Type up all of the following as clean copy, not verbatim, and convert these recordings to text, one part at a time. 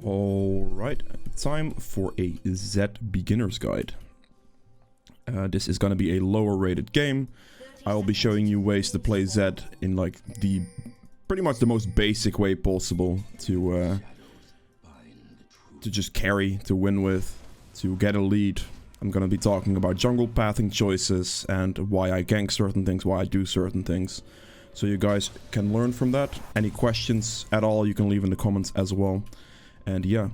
Alright, time for a ZED beginner's guide. This is gonna be a lower rated game. I will be showing you ways to play ZED in like the pretty much the most basic way possible to just carry, to win with, to get a lead. I'm gonna be talking about jungle pathing choices and why I gank certain things, why I do certain things. So you guys can learn from that. Any questions at all you can leave in the comments as well. And yeah,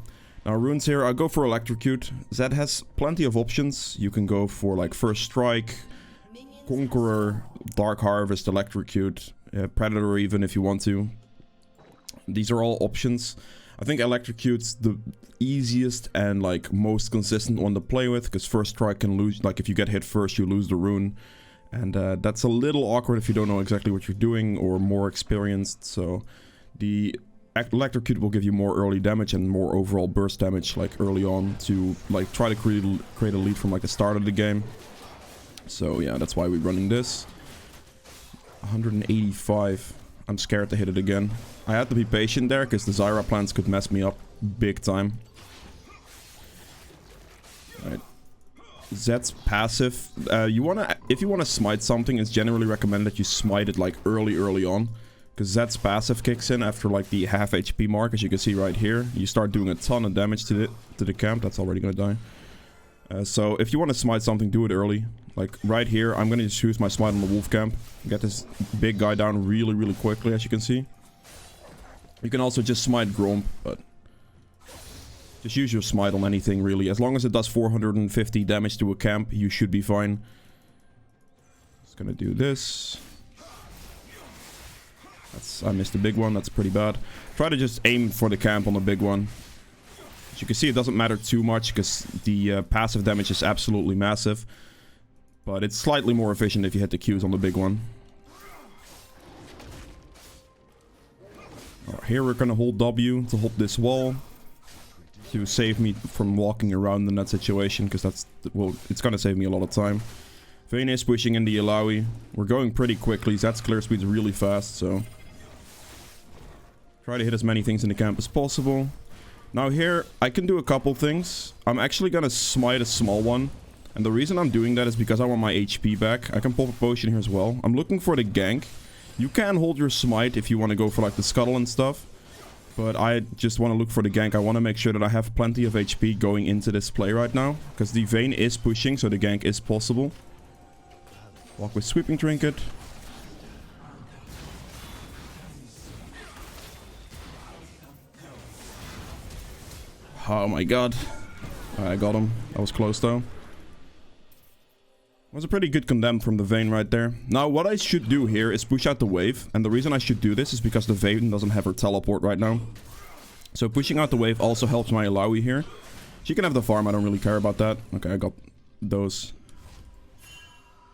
now runes here, I'll go for Electrocute. ZED has plenty of options. You can go for like First Strike, Conqueror, Dark Harvest, Electrocute, Predator even if you want to. These are all options. I think Electrocute's the easiest and like most consistent one to play with, because First Strike can lose, like if you get hit first you lose the rune. And that's a little awkward if you don't know exactly what you're doing or more experienced. So the Electrocute will give you more early damage and more overall burst damage like early on to like try to create a lead from like the start of the game. So yeah, that's why we're running this. 185. I'm scared to hit it again. I had to be patient there because the Zyra plants could mess me up big time. Alright. Zed's passive. If you wanna smite something, it's generally recommended that you smite it like early on. Because Zed's passive kicks in after like the half HP mark, as you can see right here. You start doing a ton of damage to the camp. That's already gonna die. So if you want to smite something, do it early. Like right here, I'm gonna just use my smite on the wolf camp. Get this big guy down really quickly, as you can see. You can also just smite Gromp, but just use your smite on anything really. As long as it does 450 damage to a camp, you should be fine. Just gonna do this. I missed the big one, that's pretty bad. Try to just aim for the camp on the big one. As you can see, it doesn't matter too much because the passive damage is absolutely massive. But it's slightly more efficient if you hit the Qs on the big one. Here we're gonna hold W to hold this wall. To save me from walking around in that situation, because it's gonna save me a lot of time. Vayne is pushing in the Alawi. We're going pretty quickly. Zed's clear speed's really fast, so try to hit as many things in the camp as possible. Now here, I can do a couple things. I'm actually gonna smite a small one. And the reason I'm doing that is because I want my HP back. I can pop a potion here as well. I'm looking for the gank. You can hold your smite if you want to go for like the scuttle and stuff. But I just want to look for the gank. I want to make sure that I have plenty of HP going into this play right now. Because the Vayne is pushing, so the gank is possible. Walk with Sweeping Trinket. Oh my god. I got him. That was close though. Was a pretty good condemn from the Vayne right there. Now what I should do here is push out the wave. And the reason I should do this is because the Vayne doesn't have her teleport right now. So pushing out the wave also helps my Alawi here. She can have the farm, I don't really care about that. Okay, I got those.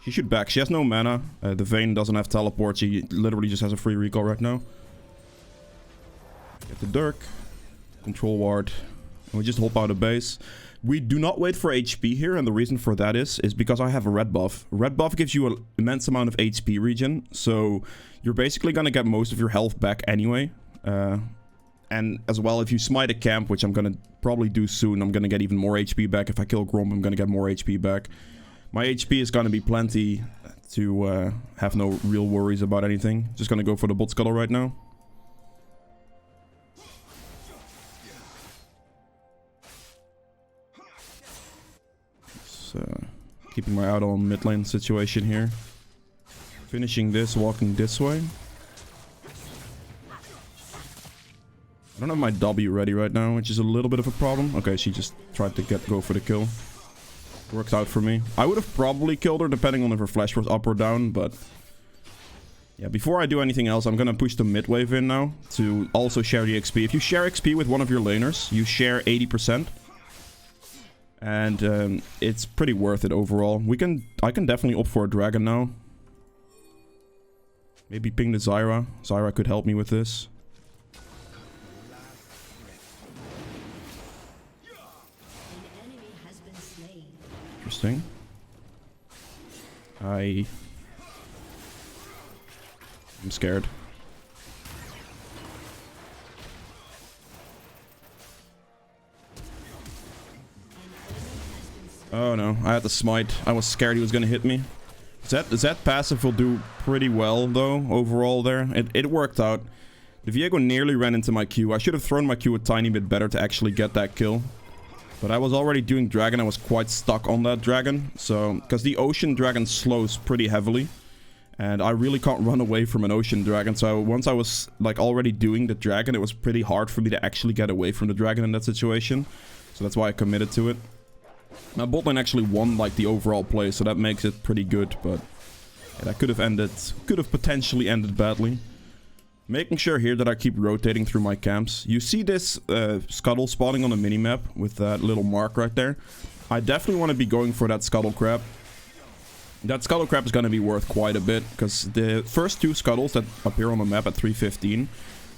She should back. She has no mana. The Vayne doesn't have teleport. She literally just has a free recall right now. Get the Dirk. Control ward. And we just hop out of base. We do not wait for HP here, and the reason for that is because I have a red buff. Red buff gives you an immense amount of HP regen, so you're basically gonna get most of your health back anyway. And as well, if you smite a camp, which I'm gonna probably do soon, I'm gonna get even more HP back. If I kill Gromp, I'm gonna get more HP back. My HP is gonna be plenty to have no real worries about anything. Just gonna go for the bot scuttle right now. Keeping my eye on mid lane situation here. Finishing this, walking this way. I don't have my W ready right now, which is a little bit of a problem. Okay, she just tried to go for the kill. Worked out for me. I would have probably killed her depending on if her flash was up or down, but yeah, before I do anything else, I'm gonna push the mid wave in now to also share the XP. If you share XP with one of your laners, you share 80%. And it's pretty worth it overall. I can definitely opt for a dragon now. Maybe ping the Zyra. Zyra could help me with this. Interesting. I'm scared. Oh no, I had to smite. I was scared he was gonna hit me. That passive will do pretty well though, overall there. It worked out. The Viego nearly ran into my Q. I should have thrown my Q a tiny bit better to actually get that kill. But I was already doing dragon. I was quite stuck on that dragon. So, because the ocean dragon slows pretty heavily. And I really can't run away from an ocean dragon. So once I was like already doing the dragon, it was pretty hard for me to actually get away from the dragon in that situation. So that's why I committed to it. Now bot lane actually won like the overall play, so that makes it pretty good. But yeah, that could have potentially ended badly. Making sure here that I keep rotating through my camps. You see this scuttle spawning on the minimap with that little mark right there. I definitely want to be going for that scuttle crab. That scuttle crab is going to be worth quite a bit, because the first two scuttles that appear on the map at 315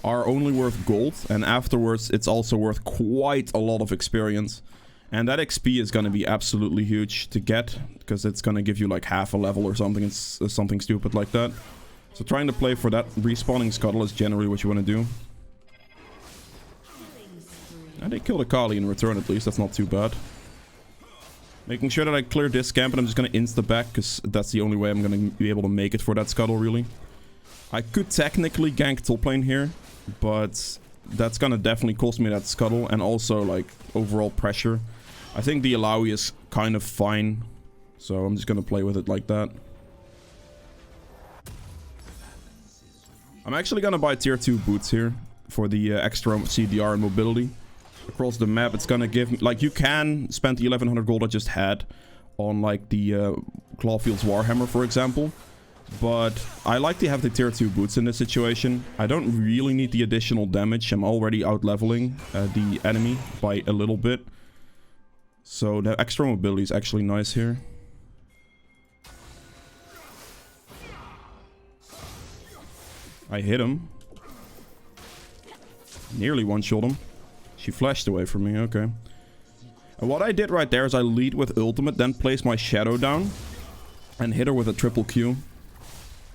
are only worth gold, and afterwards it's also worth quite a lot of experience. And that XP is going to be absolutely huge to get, because it's going to give you like half a level or something. It's something stupid like that. So trying to play for that respawning scuttle is generally what you want to do. And they killed a Kali in return at least, that's not too bad. Making sure that I clear this camp, and I'm just going to insta-back, because that's the only way I'm going to be able to make it for that scuttle, really. I could technically gank top lane here, but that's going to definitely cost me that scuttle, and also, like, overall pressure. I think the Alawi is kind of fine, so I'm just going to play with it like that. I'm actually going to buy tier 2 boots here for the extra CDR and mobility. Across the map, it's gonna give me, like, you can spend the 1100 gold I just had on like the Clawfield's Warhammer, for example, but I like to have the tier 2 boots in this situation. I don't really need the additional damage. I'm already out leveling the enemy by a little bit, so the extra mobility is actually nice here. I hit him, nearly one-shot him. She flashed away from me, okay. And what I did right there is I lead with ultimate, then place my shadow down and hit her with a triple Q.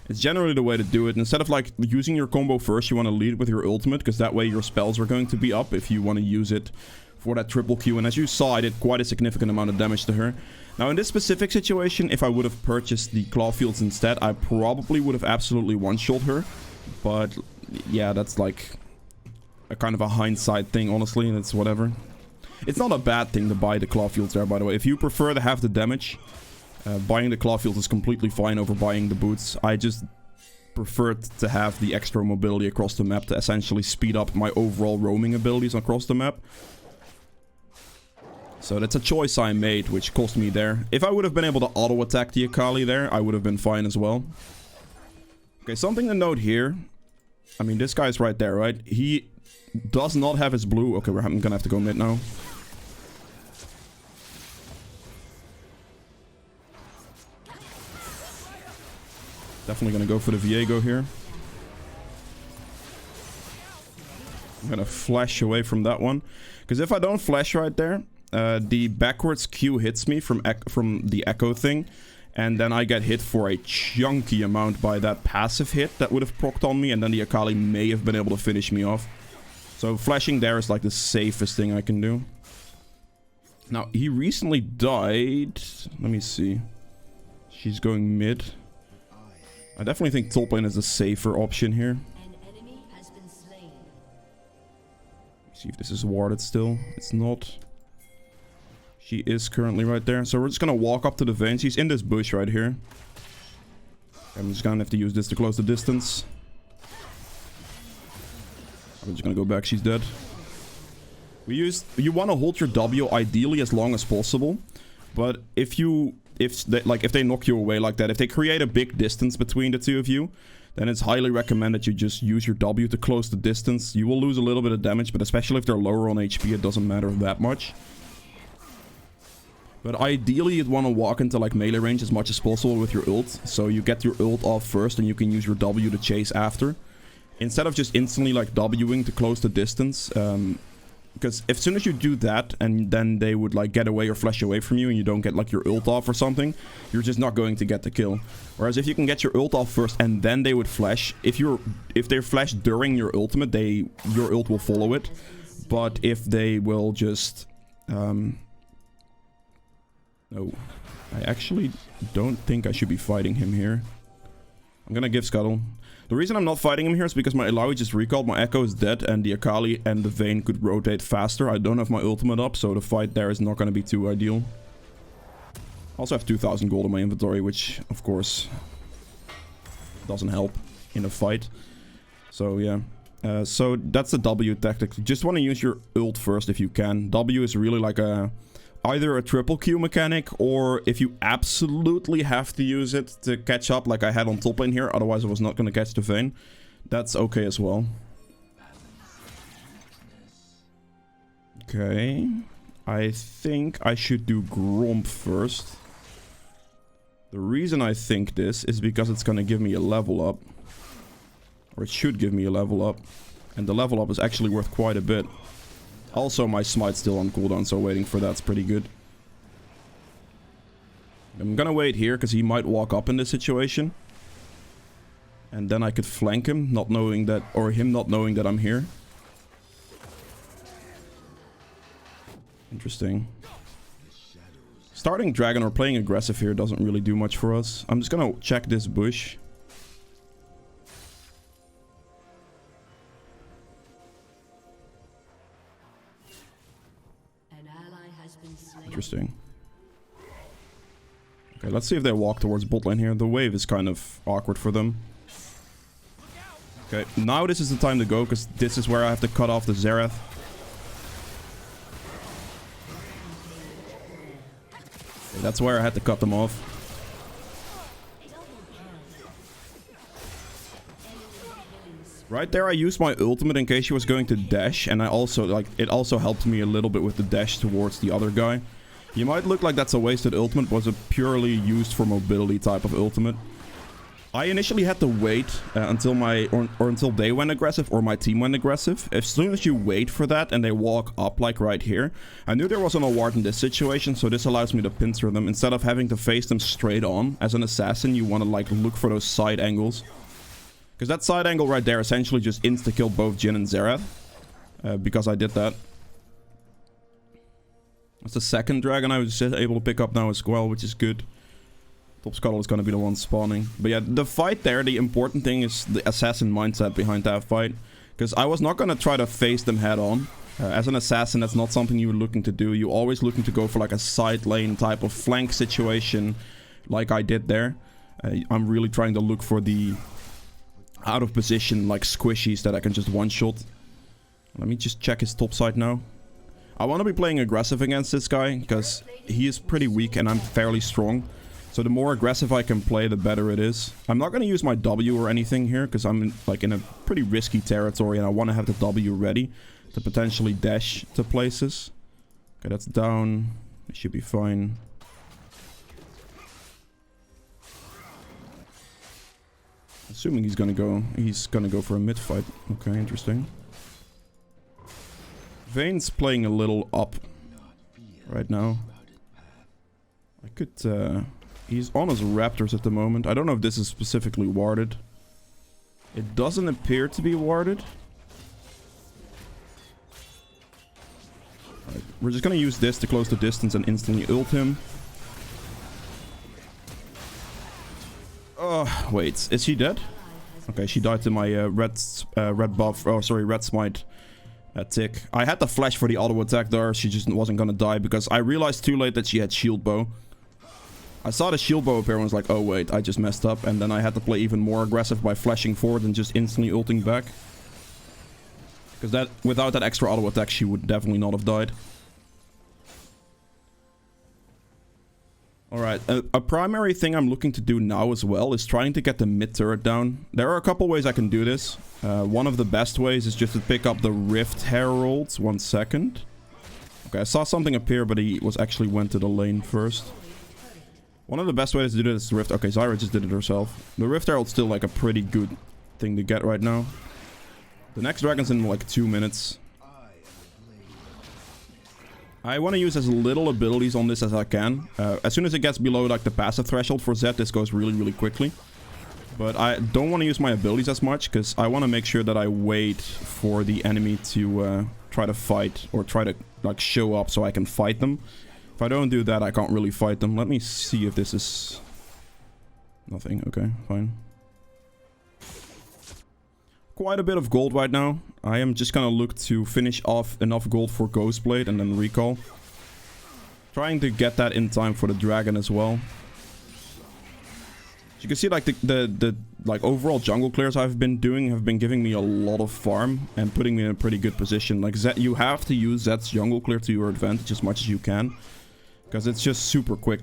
It's generally the way to do it. Instead of like using your combo first, you want to lead with your ultimate, because that way your spells are going to be up if you want to use it for that triple Q. And as you saw, I did quite a significant amount of damage to her. Now in this specific situation, if I would have purchased the Clawfields instead, I probably would have absolutely one-shot her. But yeah, that's like a kind of a hindsight thing, honestly, and it's whatever. It's not a bad thing to buy the Clawfields there, by the way. If you prefer to have the damage, buying the Clawfields is completely fine over buying the boots. I just preferred to have the extra mobility across the map to essentially speed up my overall roaming abilities across the map. So that's a choice I made, which cost me there. If I would have been able to auto-attack the Akali there, I would have been fine as well. Okay, something to note here. I mean, this guy's right there, right? He does not have his blue. Okay, I'm gonna have to go mid now. Definitely gonna go for the Viego here. I'm gonna flash away from that one, because if I don't flash right there, the backwards Q hits me from the echo thing, and then I get hit for a chunky amount by that passive hit that would have procced on me, and then the Akali may have been able to finish me off. So flashing there is like the safest thing I can do. Now, he recently died. Let me see. She's going mid. I definitely think top lane is a safer option here. See if this is warded still. It's not. She is currently right there. So we're just gonna walk up to the Vayne. She's in this bush right here. I'm just gonna have to use this to close the distance. I'm just gonna go back. She's dead. You want to hold your W ideally as long as possible, but if they knock you away like that, if they create a big distance between the two of you, then it's highly recommended you just use your W to close the distance. You will lose a little bit of damage, but especially if they're lower on HP, it doesn't matter that much. But ideally, you'd want to walk into like melee range as much as possible with your ult, so you get your ult off first and you can use your W to chase after. Instead of just instantly like Wing to close the distance, because as soon as you do that and then they would like get away or flash away from you and you don't get like your ult off or something, you're just not going to get the kill. Whereas if you can get your ult off first and then they would flash, if they flash during your ultimate, your ult will follow it. But if they will just No. I actually don't think I should be fighting him here. I'm gonna give Scuttle. The reason I'm not fighting him here is because my Ilaoi just recalled, my Echo is dead, and the Akali and the Vayne could rotate faster. I don't have my ultimate up, so the fight there is not gonna be too ideal. I also have 2,000 gold in my inventory, which, of course, doesn't help in a fight. So, yeah. So, that's the W tactic. You just want to use your ult first if you can. W is really like a... either a triple Q mechanic, or if you absolutely have to use it to catch up, like I had on top lane here, otherwise I was not going to catch the Vayne. That's okay as well. Okay. I think I should do Gromp first. The reason I think this is because it's going to give me a level up. Or it should give me a level up. And the level up is actually worth quite a bit. Also, my smite's still on cooldown, so waiting for that's pretty good. I'm gonna wait here, because he might walk up in this situation. And then I could flank him, not knowing that... or him not knowing that I'm here. Interesting. Starting Dragon or playing aggressive here doesn't really do much for us. I'm just gonna check this bush. Interesting. Okay, let's see if they walk towards bot lane here. The wave is kind of awkward for them. Okay, now this is the time to go, because this is where I have to cut off the Xerath. Okay, that's where I had to cut them off. Right there I used my ultimate in case she was going to dash, and I also, like, it also helped me a little bit with the dash towards the other guy. You might look like that's a wasted ultimate, but it was a purely used for mobility type of ultimate. I initially had to wait until my, or until they went aggressive, or my team went aggressive. As soon as you wait for that and they walk up like right here, I knew there wasn't a ward in this situation, so this allows me to pincer them instead of having to face them straight on. As an assassin, you want to like look for those side angles. Because that side angle right there essentially just insta-killed both Jhin and Xerath. Because I did that. That's the second dragon I was able to pick up now as well, which is good. Top Scuttle is going to be the one spawning. But yeah, the fight there, the important thing is the assassin mindset behind that fight. Because I was not going to try to face them head on. As an assassin, that's not something you're looking to do. You're always looking to go for like a side lane type of flank situation, like I did there. I'm really trying to look for the out of position like squishies that I can just one-shot. Let me just check his top side now. I want to be playing aggressive against this guy, because he is pretty weak and I'm fairly strong. So the more aggressive I can play, the better it is. I'm not going to use my W or anything here, because I'm in a pretty risky territory and I want to have the W ready to potentially dash to places. Okay, that's down. It should be fine. Assuming he's gonna go for a mid fight. Okay, interesting. Vayne's playing a little up right now. I could he's on his Raptors at the moment. I don't know if this is specifically warded. It doesn't appear to be warded. Right, we're just gonna use this to close the distance and instantly ult him. Wait, is she dead? Okay, she died to my red buff. Oh, sorry, red smite tick. I had the flash for the auto attack there. She just wasn't gonna die because I realized too late that she had shield bow. I saw the shield bow appear and was like, oh wait, I just messed up. And then I had to play even more aggressive by flashing forward and just instantly ulting back. Because that, without that extra auto attack, she would definitely not have died. Alright, a primary thing I'm looking to do now as well is trying to get the mid turret down. There are a couple ways I can do this. One of the best ways is just to pick up the Rift Heralds. 1 second. Okay, I saw something appear, but he was actually went to the lane first. One of the best ways to do this is Rift. Okay, Zyra just did it herself. The Rift Herald's still like a pretty good thing to get right now. The next dragon's in like 2 minutes. I want to use as little abilities on this as I can. As soon as it gets below like the passive threshold for Zed, this goes really, really quickly. But I don't want to use my abilities as much, because I want to make sure that I wait for the enemy to try to fight, or try to like show up so I can fight them. If I don't do that, I can't really fight them. Let me see if this is... Nothing. Okay, fine. Quite a bit of gold right now. I am just gonna look to finish off enough gold for Ghostblade and then recall. Trying to get that in time for the dragon as well. You can see like the like overall jungle clears I've been doing have been giving me a lot of farm and putting me in a pretty good position. Like Zed, you have to use Zed's jungle clear to your advantage as much as you can, because it's just super quick.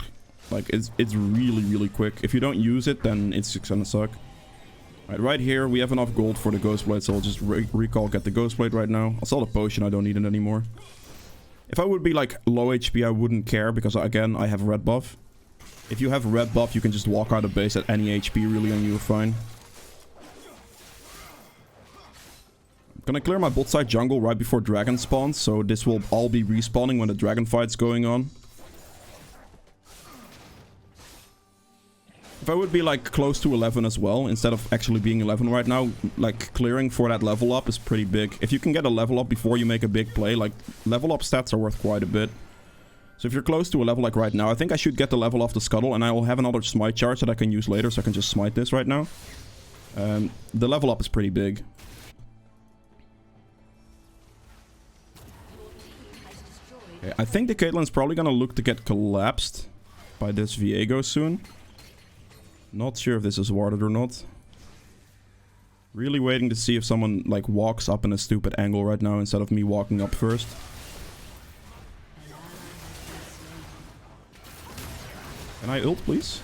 Like it's really quick. If you don't use it, then it's just gonna suck. Right here we have enough gold for the Ghostblade, so I'll just recall, get the Ghostblade right now. I'll sell the potion, I don't need it anymore. If I would be like low HP, I wouldn't care, because again, I have red buff. If you have red buff, you can just walk out of base at any HP really and you're fine. I'm gonna clear my bot side jungle right before dragon spawns, so this will all be respawning when the dragon fight's going on. If I would be like close to 11 as well, instead of actually being 11 right now, like clearing for that level up is pretty big. If you can get a level up before you make a big play, like level up stats are worth quite a bit. So if you're close to a level like right now, I think I should get the level off the scuttle, and I will have another smite charge that I can use later, so I can just smite this right now. The level up is pretty big. Okay, I think the Caitlyn's probably gonna look to get collapsed by this Viego soon. Not sure if this is warded or not. Really waiting to see if someone like walks up in a stupid angle right now instead of me walking up first. Can I ult, please?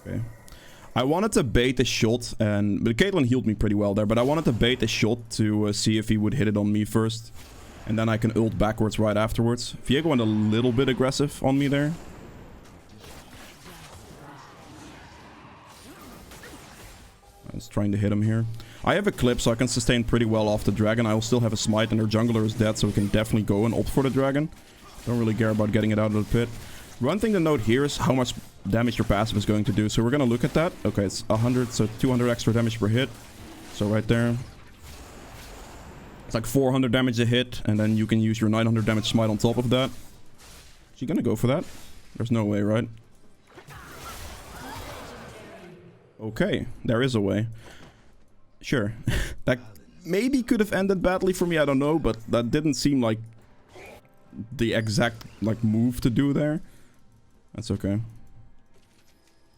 Okay. I wanted to bait the shot, but Caitlyn healed me pretty well there, but I wanted to bait the shot to see if he would hit it on me first. And then I can ult backwards right afterwards. Viego went a little bit aggressive on me there. I was trying to hit him here. I have a clip, so I can sustain pretty well off the dragon. I will still have a smite, and their jungler is dead, so we can definitely go and ult for the dragon. Don't really care about getting it out of the pit. One thing to note here is how much damage your passive is going to do. So we're going to look at that. Okay, it's 100, so 200 extra damage per hit. So right there. It's like 400 damage a hit, and then you can use your 900 damage smite on top of that. Is she going to go for that? There's no way, right? Okay, there is a way. Sure. That maybe could have ended badly for me, I don't know, but that didn't seem like the exact like move to do there. That's okay.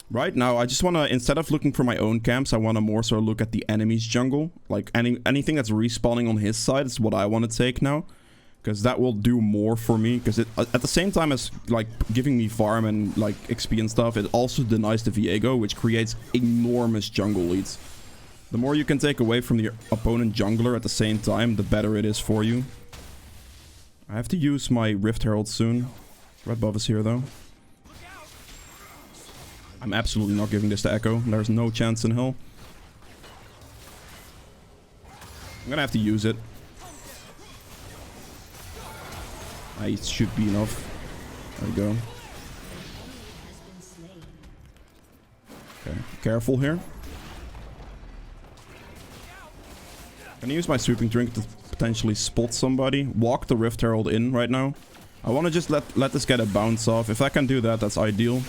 Right now, I just want to, instead of looking for my own camps, I want to more so look at the enemy's jungle. Like anything that's respawning on his side is what I want to take now. Because that will do more for me. Because it, at the same time as like giving me farm and like XP and stuff, it also denies the Viego, which creates enormous jungle leads. The more you can take away from the opponent jungler at the same time, the better it is for you. I have to use my Rift Herald soon. Red buff is here though. I'm absolutely not giving this to Echo. There's no chance in hell. I'm gonna have to use it. It should be enough. There we go. Okay, careful here. Can I use my sweeping drink to potentially spot somebody? Walk the Rift Herald in right now. I want to just let this get a bounce off. If I can do that, that's ideal.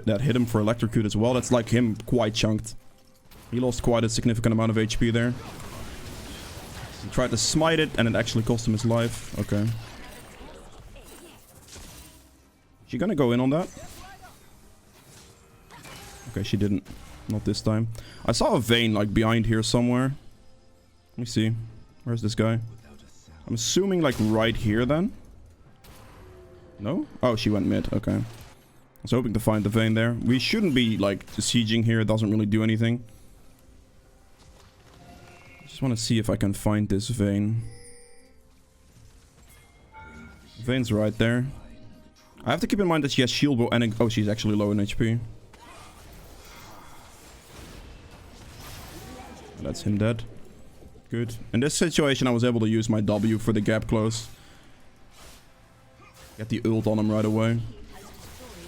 That hit him for electrocute as well. That's like him quite chunked. He lost quite a significant amount of HP there. He tried to smite it, and it actually cost him his life. Okay. She gonna go in on that? Okay, she didn't. Not this time. I saw a vein, like, behind here somewhere. Let me see. Where's this guy? I'm assuming, like, right here, then? No? Oh, she went mid. Okay. I was hoping to find the vein there. We shouldn't be, like, sieging here. It doesn't really do anything. Just want to see if I can find this vein. Vein's right there. I have to keep in mind that she has shield bow and oh, she's actually low in HP. That's him dead. Good. In this situation, I was able to use my W for the gap close. Get the ult on him right away.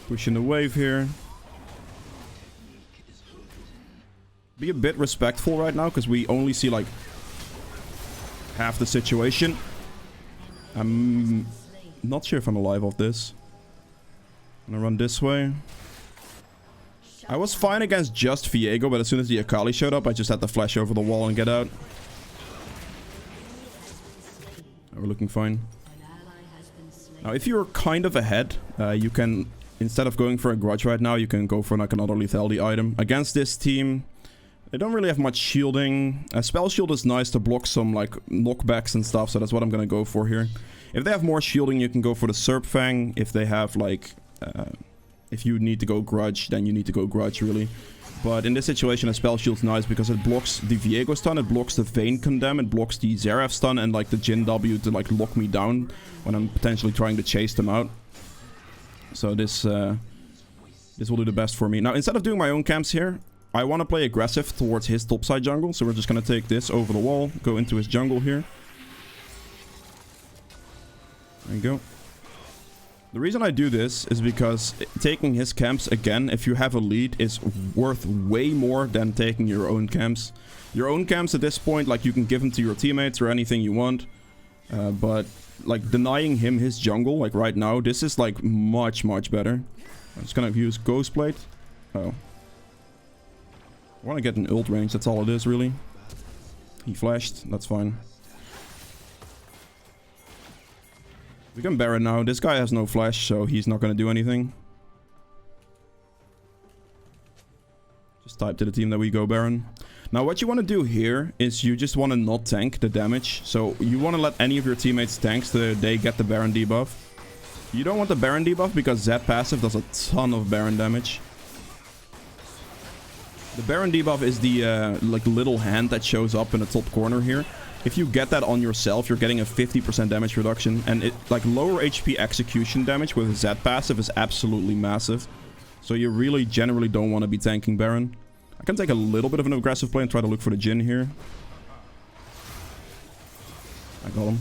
Pushing the wave here. Be a bit respectful right now, because we only see like half the situation. I'm not sure if I'm alive off this. I'm gonna run this way. I was fine against just Viego, but as soon as the Akali showed up, I just had to flash over the wall and get out. We're looking fine. Now, if you're kind of ahead, you can, instead of going for a grudge right now, you can go for like another lethality item. Against this team, they don't really have much shielding. A spell shield is nice to block some like knockbacks and stuff, so that's what I'm gonna go for here. If they have more shielding, you can go for the Serp Fang. If they have like... if you need to go grudge, then you need to go grudge, really. But in this situation, a spell shield's nice because it blocks the Viego stun, it blocks the Vayne Condemn, it blocks the Xerath stun, and like the Jhin W to like lock me down when I'm potentially trying to chase them out. So this will do the best for me. Now, instead of doing my own camps here, I want to play aggressive towards his topside jungle. So we're just going to take this over the wall, go into his jungle here. There you go. The reason I do this is because taking his camps again, if you have a lead, is worth way more than taking your own camps. Your own camps at this point, like, you can give them to your teammates or anything you want. But, like, denying him his jungle, like, right now, this is, like, much, much better. I'm just gonna use Ghost Plate. Oh. I want to get an ult range, that's all it is, really. He flashed, that's fine. We can Baron now. This guy has no flash, so he's not going to do anything. Just type to the team that we go Baron. Now, what you want to do here is you just want to not tank the damage. So you want to let any of your teammates tank so that they get the Baron debuff. You don't want the Baron debuff because ZED passive does a ton of Baron damage. The Baron debuff is the like little hand that shows up in the top corner here. If you get that on yourself, you're getting a 50% damage reduction. And it, like, lower HP execution damage with ZED passive is absolutely massive. So you really generally don't want to be tanking Baron. I can take a little bit of an aggressive play and try to look for the Jhin here. I got him.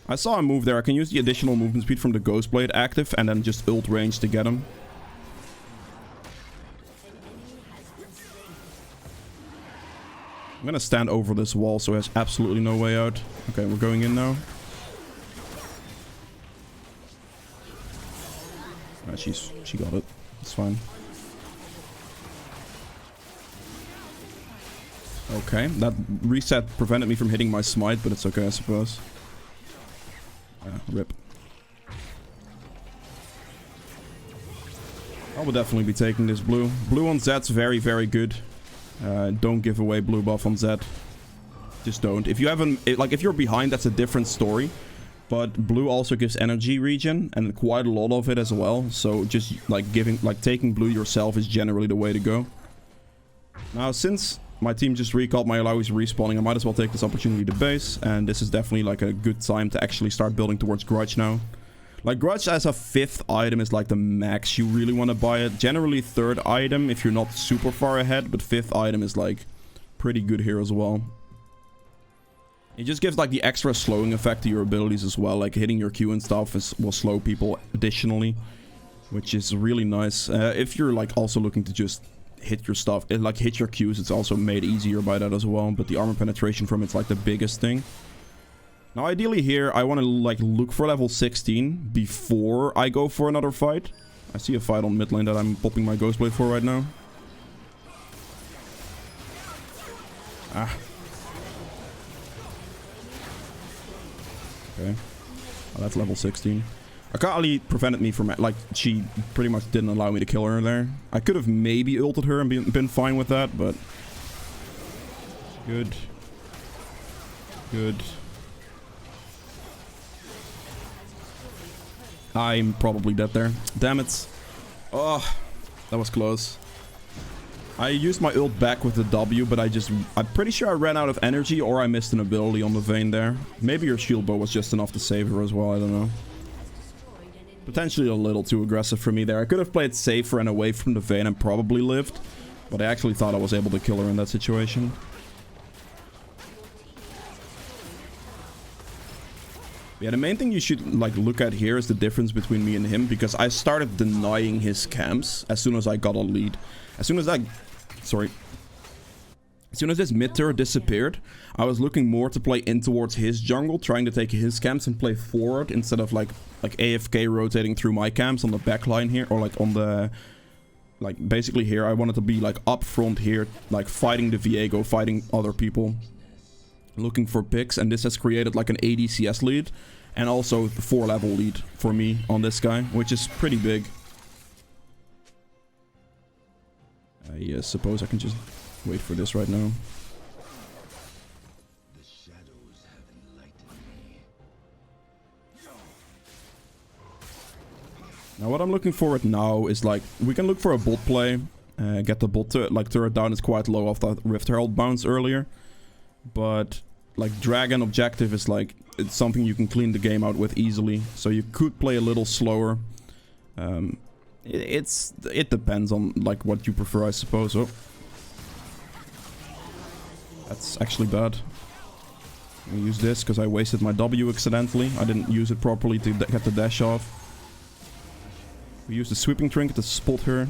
I saw him move there. I can use the additional movement speed from the Ghost Blade active and then just ult range to get him. I'm gonna stand over this wall so he has absolutely no way out. Okay, we're going in now. She got it. It's fine. Okay, that reset prevented me from hitting my smite, but it's okay, I suppose. Rip. I will definitely be taking this blue. Blue on Zed's very, very good. Don't give away blue buff on Zed. Just don't. If you haven't, like, if you're behind, that's a different story. But blue also gives energy regen and quite a lot of it as well. So just like taking blue yourself is generally the way to go. Now, since my team just recalled my allow is respawning, I might as well take this opportunity to base. And this is definitely like a good time to actually start building towards Grudge now. Like, Grudge as a 5th item is like the max you really want to buy it. Generally 3rd item if you're not super far ahead, but 5th item is like pretty good here as well. It just gives like the extra slowing effect to your abilities as well. Like hitting your Q and stuff will slow people additionally, which is really nice. If you're like also looking to just hit your stuff, like hit your Qs, it's also made easier by that as well. But the armor penetration from it's like the biggest thing. Now, ideally here, I want to, like, look for level 16 before I go for another fight. I see a fight on mid lane that I'm popping my Ghostblade for right now. Ah. Okay. Oh, that's level 16. Akali prevented me from, like, she pretty much didn't allow me to kill her there. I could have maybe ulted her and been fine with that, but... Good. Good. I'm probably dead there. Damn it. Oh, that was close. I used my ult back with the W, but I'm pretty sure I ran out of energy or I missed an ability on the Vayne there. Maybe your shield bow was just enough to save her as well, I don't know. Potentially a little too aggressive for me there. I could have played safer and away from the Vayne and probably lived, but I actually thought I was able to kill her in that situation. Yeah, the main thing you should like look at here is the difference between me and him, because I started denying his camps as soon as I got a lead. As soon as As soon as this mid turret disappeared, I was looking more to play in towards his jungle, trying to take his camps and play forward instead of like AFK rotating through my camps on the back line here, or like on the, like basically here. I wanted to be like up front here, like fighting the Viego, fighting other people, looking for picks, and this has created like an ADCS lead and also the 4-level lead for me on this guy, which is pretty big. I suppose I can just wait for this right now. Now what I'm looking for right now is like, we can look for a bot play. Get the bot turret down is quite low off that Rift Herald bounce earlier. But like Dragon objective is like, it's something you can clean the game out with easily. So you could play a little slower. It depends on like what you prefer, I suppose. Oh. That's actually bad. I'm gonna use this because I wasted my W accidentally. I didn't use it properly to get the dash off. We use the sweeping trinket to spot her.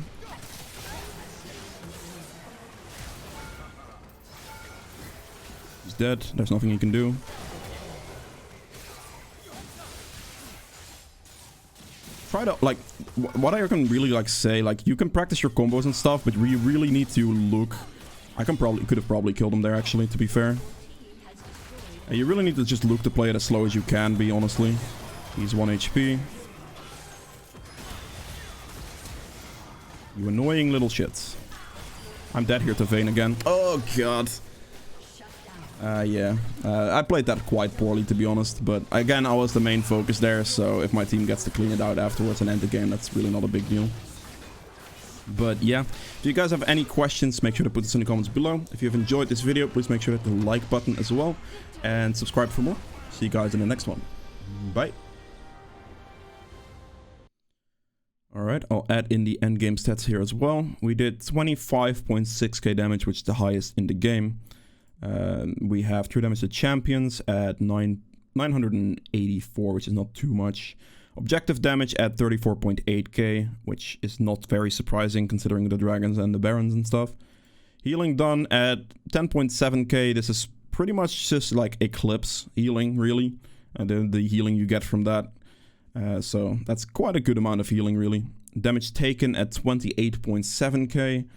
He's dead. There's nothing he can do. Try to, like, what I can really like say, like, you can practice your combos and stuff, but you really need to look. I could have probably killed him there, actually, to be fair. And you really need to just look to play it as slow as you can be, honestly. He's 1 HP. You annoying little shits. I'm dead here to Vayne again. Oh, God. Yeah. I played that quite poorly, to be honest. But, again, I was the main focus there, so if my team gets to clean it out afterwards and end the game, that's really not a big deal. But yeah, if you guys have any questions, make sure to put this in the comments below. If you have enjoyed this video, please make sure to hit the like button as well. And subscribe for more. See you guys in the next one. Bye. Alright, I'll add in the endgame stats here as well. We did 25.6k damage, which is the highest in the game. We have true damage to champions at 984, which is not too much. Objective damage at 34.8k, which is not very surprising considering the dragons and the barons and stuff. Healing done at 10.7k. This is pretty much just like Eclipse healing, really. And the healing you get from that. So that's quite a good amount of healing, really. Damage taken at 28.7k.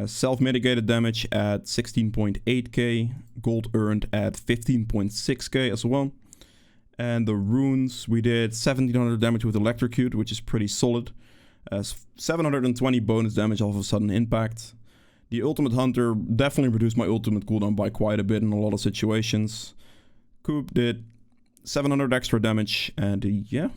Self-mitigated damage at 16.8k. Gold earned at 15.6k as well. And the runes, we did 1700 damage with Electrocute, which is pretty solid. 720 bonus damage off of sudden impact. The Ultimate Hunter definitely reduced my ultimate cooldown by quite a bit in a lot of situations. Coop did 700 extra damage, and yeah,